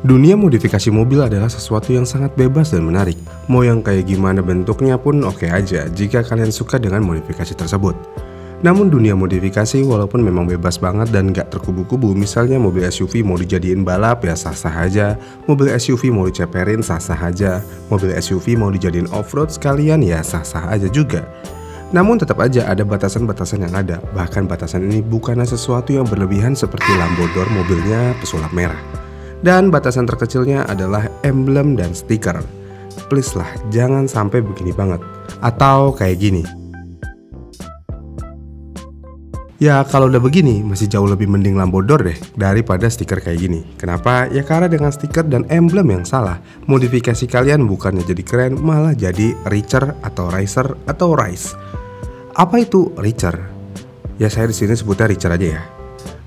Dunia modifikasi mobil adalah sesuatu yang sangat bebas dan menarik. Mau yang kayak gimana bentuknya pun oke aja jika kalian suka dengan modifikasi tersebut. Namun dunia modifikasi walaupun memang bebas banget dan gak terkubu-kubu, misalnya mobil SUV mau dijadiin balap ya sah-sah aja, mobil SUV mau diceperin sah-sah aja, mobil SUV mau dijadiin off-road sekalian ya sah-sah aja juga. Namun tetap aja ada batasan-batasan yang ada, bahkan batasan ini bukanlah sesuatu yang berlebihan seperti lampu door mobilnya pesulap merah. Dan batasan terkecilnya adalah emblem dan stiker. Please lah, jangan sampai begini banget. Atau kayak gini. Ya kalau udah begini, masih jauh lebih mending lampu door deh daripada stiker kayak gini. Kenapa? Ya karena dengan stiker dan emblem yang salah, modifikasi kalian bukannya jadi keren, malah jadi richer atau racer atau rise. Apa itu richer? Ya saya di sini sebutnya richer aja ya.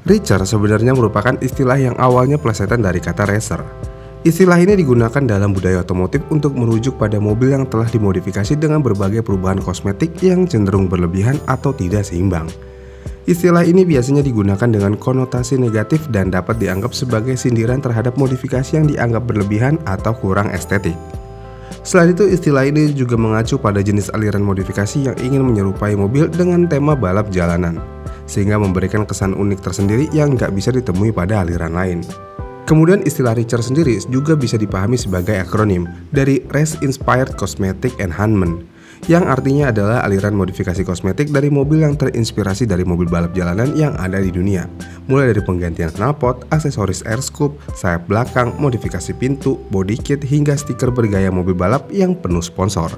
Richer sebenarnya merupakan istilah yang awalnya plesetan dari kata racer. Istilah ini digunakan dalam budaya otomotif untuk merujuk pada mobil yang telah dimodifikasi dengan berbagai perubahan kosmetik yang cenderung berlebihan atau tidak seimbang. Istilah ini biasanya digunakan dengan konotasi negatif dan dapat dianggap sebagai sindiran terhadap modifikasi yang dianggap berlebihan atau kurang estetik. Selain itu, istilah ini juga mengacu pada jenis aliran modifikasi yang ingin menyerupai mobil dengan tema balap jalanan, sehingga memberikan kesan unik tersendiri yang nggak bisa ditemui pada aliran lain. Kemudian istilah richer sendiri juga bisa dipahami sebagai akronim dari Race Inspired Cosmetic Enhancement, yang artinya adalah aliran modifikasi kosmetik dari mobil yang terinspirasi dari mobil balap jalanan yang ada di dunia, mulai dari penggantian knalpot, aksesoris air scoop, sayap belakang, modifikasi pintu, body kit, hingga stiker bergaya mobil balap yang penuh sponsor.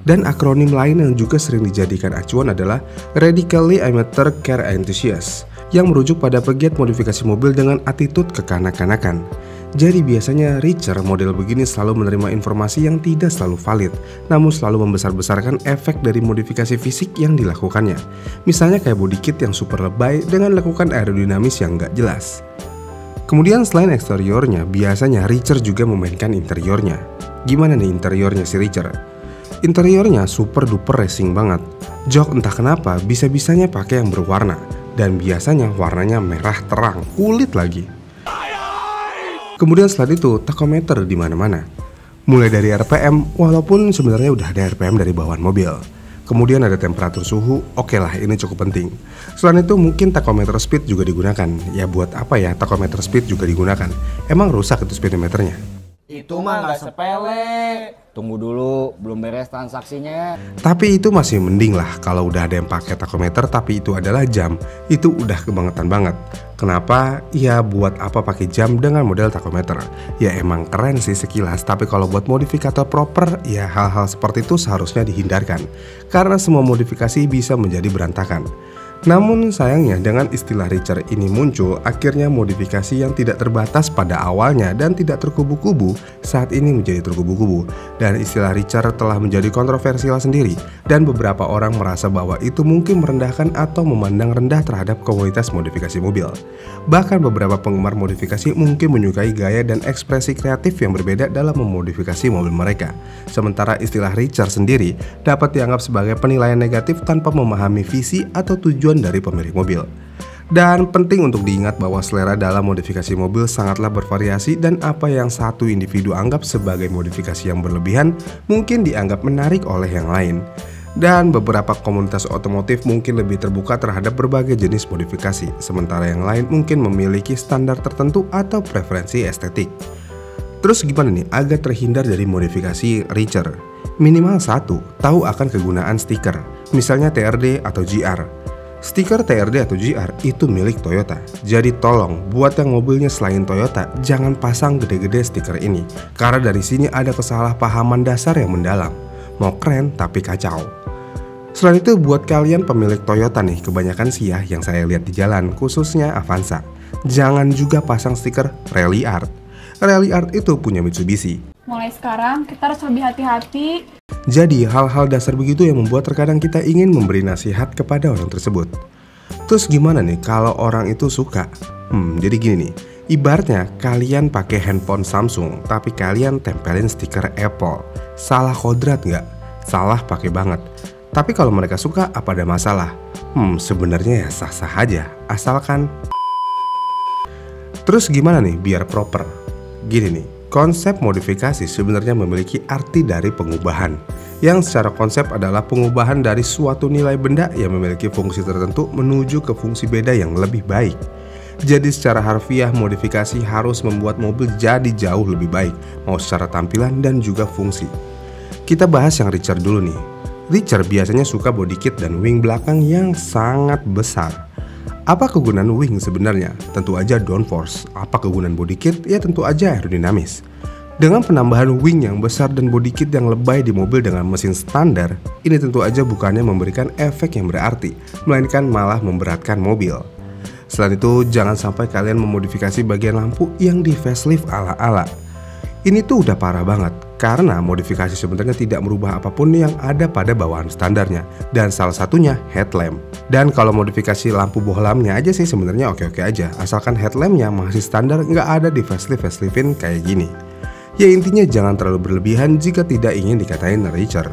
Dan akronim lain yang juga sering dijadikan acuan adalah Radically Amateur Car Enthusiast, yang merujuk pada pegiat modifikasi mobil dengan attitude kekanak-kanakan. Jadi biasanya richer model begini selalu menerima informasi yang tidak selalu valid, namun selalu membesar-besarkan efek dari modifikasi fisik yang dilakukannya. Misalnya kayak body kit yang super lebay dengan lakukan aerodinamis yang nggak jelas. Kemudian selain eksteriornya, biasanya richer juga memainkan interiornya. Gimana nih interiornya si richer? Interiornya super duper racing banget. Jok entah kenapa bisa-bisanya pakai yang berwarna, dan biasanya warnanya merah terang, kulit lagi. Kemudian setelah itu tachometer di mana-mana. Mulai dari RPM, walaupun sebenarnya udah ada RPM dari bawaan mobil. Kemudian ada temperatur suhu, oke lah ini cukup penting. Selain itu mungkin tachometer speed juga digunakan. Ya buat apa ya tachometer speed juga digunakan? Emang rusak itu speedometernya? Itu mah nggak sepele. Tunggu dulu, belum beres transaksinya. Tapi itu masih mending lah kalau udah ada yang pakai tachometer tapi itu adalah jam. Itu udah kebangetan banget. Kenapa? Ya buat apa pakai jam dengan model tachometer? Ya emang keren sih sekilas, tapi kalau buat modifikator proper, ya hal-hal seperti itu seharusnya dihindarkan. Karena semua modifikasi bisa menjadi berantakan. Namun sayangnya dengan istilah richer ini muncul, akhirnya modifikasi yang tidak terbatas pada awalnya dan tidak terkubu-kubu saat ini menjadi terkubu-kubu. Dan istilah richer telah menjadi kontroversial sendiri, dan beberapa orang merasa bahwa itu mungkin merendahkan atau memandang rendah terhadap komunitas modifikasi mobil. Bahkan beberapa penggemar modifikasi mungkin menyukai gaya dan ekspresi kreatif yang berbeda dalam memodifikasi mobil mereka. Sementara istilah richer sendiri dapat dianggap sebagai penilaian negatif tanpa memahami visi atau tujuan dari pemilik mobil. Dan penting untuk diingat bahwa selera dalam modifikasi mobil sangatlah bervariasi, dan apa yang satu individu anggap sebagai modifikasi yang berlebihan mungkin dianggap menarik oleh yang lain. Dan beberapa komunitas otomotif mungkin lebih terbuka terhadap berbagai jenis modifikasi, sementara yang lain mungkin memiliki standar tertentu atau preferensi estetik. Terus gimana nih agar terhindar dari modifikasi richer? Minimal satu, tahu akan kegunaan stiker, misalnya TRD atau GR. Stiker TRD atau GR itu milik Toyota. Jadi tolong buat yang mobilnya selain Toyota jangan pasang gede-gede stiker ini, karena dari sini ada kesalahpahaman dasar yang mendalam. Mau keren tapi kacau. Selain itu buat kalian pemilik Toyota nih, kebanyakan sih ya yang saya lihat di jalan, khususnya Avanza, jangan juga pasang stiker Rally Art. Rally Art itu punya Mitsubishi. Mulai sekarang kita harus lebih hati-hati. Jadi hal-hal dasar begitu yang membuat terkadang kita ingin memberi nasihat kepada orang tersebut. Terus gimana nih kalau orang itu suka? Jadi gini nih, ibaratnya kalian pakai handphone Samsung tapi kalian tempelin stiker Apple. Salah kodrat nggak? Salah pakai banget. Tapi kalau mereka suka apa ada masalah? Sebenarnya ya sah-sah aja, asalkan. Terus gimana nih biar proper? Gini nih, konsep modifikasi sebenarnya memiliki arti dari pengubahan, yang secara konsep adalah pengubahan dari suatu nilai benda yang memiliki fungsi tertentu menuju ke fungsi beda yang lebih baik. Jadi secara harfiah, modifikasi harus membuat mobil jadi jauh lebih baik, mau secara tampilan dan juga fungsi. Kita bahas yang Richer dulu nih. Richer biasanya suka body kit dan wing belakang yang sangat besar. Apa kegunaan wing sebenarnya? Tentu aja downforce. Apa kegunaan body kit? Ya tentu aja aerodinamis. Dengan penambahan wing yang besar dan body kit yang lebay di mobil dengan mesin standar, ini tentu aja bukannya memberikan efek yang berarti, melainkan malah memberatkan mobil. Selain itu, jangan sampai kalian memodifikasi bagian lampu yang di facelift ala-ala. Ini tuh udah parah banget, karena modifikasi sebenarnya tidak merubah apapun yang ada pada bawaan standarnya, dan salah satunya headlamp. Dan kalau modifikasi lampu bohlamnya aja sih sebenarnya oke-oke aja, asalkan headlampnya masih standar, nggak ada di faceliftin kayak gini. Ya intinya jangan terlalu berlebihan jika tidak ingin dikatain Richer.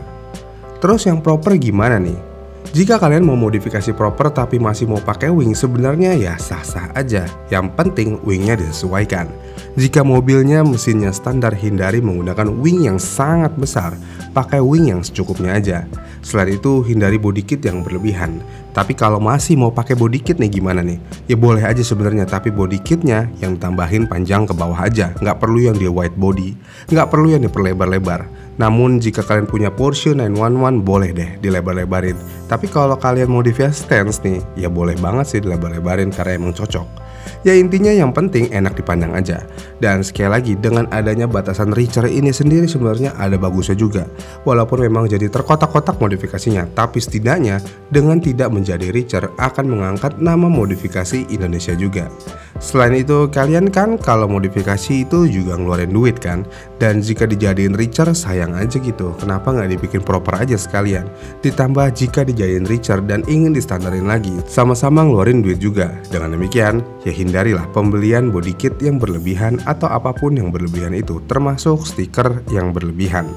Terus yang proper gimana nih? Jika kalian mau modifikasi proper tapi masih mau pakai wing, sebenarnya ya sah-sah aja. Yang penting wingnya disesuaikan. Jika mobilnya mesinnya standar, hindari menggunakan wing yang sangat besar. Pakai wing yang secukupnya aja. Selain itu hindari body kit yang berlebihan. Tapi kalau masih mau pakai body kit nih gimana nih? Ya boleh aja sebenarnya, tapi body kitnya yang tambahin panjang ke bawah aja. Nggak perlu yang di wide body, nggak perlu yang diperlebar-lebar. Namun jika kalian punya Porsche 911 boleh deh dilebar-lebarin. Tapi kalau kalian mau di stance nih, ya boleh banget sih dilebar-lebarin karena emang cocok. Ya intinya yang penting enak dipandang aja. Dan sekali lagi, dengan adanya batasan Richer ini sendiri sebenarnya ada bagusnya juga. Walaupun memang jadi terkotak-kotak modifikasinya, tapi setidaknya dengan tidak menjadi Richer akan mengangkat nama modifikasi Indonesia juga. Selain itu, kalian kan kalau modifikasi itu juga ngeluarin duit kan. Dan jika dijadiin Richer sayang aja gitu, kenapa nggak dibikin proper aja sekalian. Ditambah jika dijadiin Richer dan ingin distandarin lagi, sama-sama ngeluarin duit juga. Dengan demikian, ya hindarilah pembelian body kit yang berlebihan atau apapun yang berlebihan itu, termasuk stiker yang berlebihan.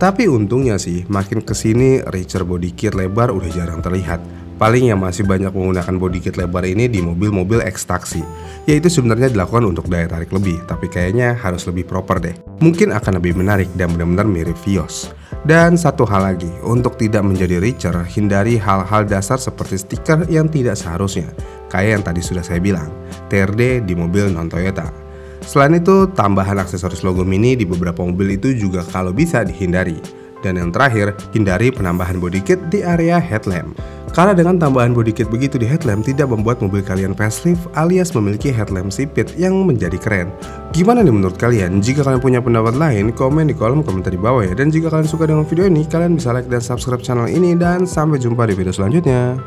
Tapi untungnya sih, makin kesini Richer body kit lebar udah jarang terlihat. Paling yang masih banyak menggunakan body kit lebar ini di mobil-mobil ekstaksi. Yaitu sebenarnya dilakukan untuk daya tarik lebih, tapi kayaknya harus lebih proper deh. Mungkin akan lebih menarik dan benar-benar mirip Vios. Dan satu hal lagi, untuk tidak menjadi Richer, hindari hal-hal dasar seperti stiker yang tidak seharusnya. Kayak yang tadi sudah saya bilang, TRD di mobil non-Toyota. Selain itu, tambahan aksesoris logo Mini di beberapa mobil itu juga kalau bisa dihindari. Dan yang terakhir, hindari penambahan body kit di area headlamp. Karena dengan tambahan body kit begitu di headlamp tidak membuat mobil kalian facelift alias memiliki headlamp sipit yang menjadi keren. Gimana nih menurut kalian? Jika kalian punya pendapat lain, komen di kolom komentar di bawah ya. Dan jika kalian suka dengan video ini, kalian bisa like dan subscribe channel ini. Dan sampai jumpa di video selanjutnya.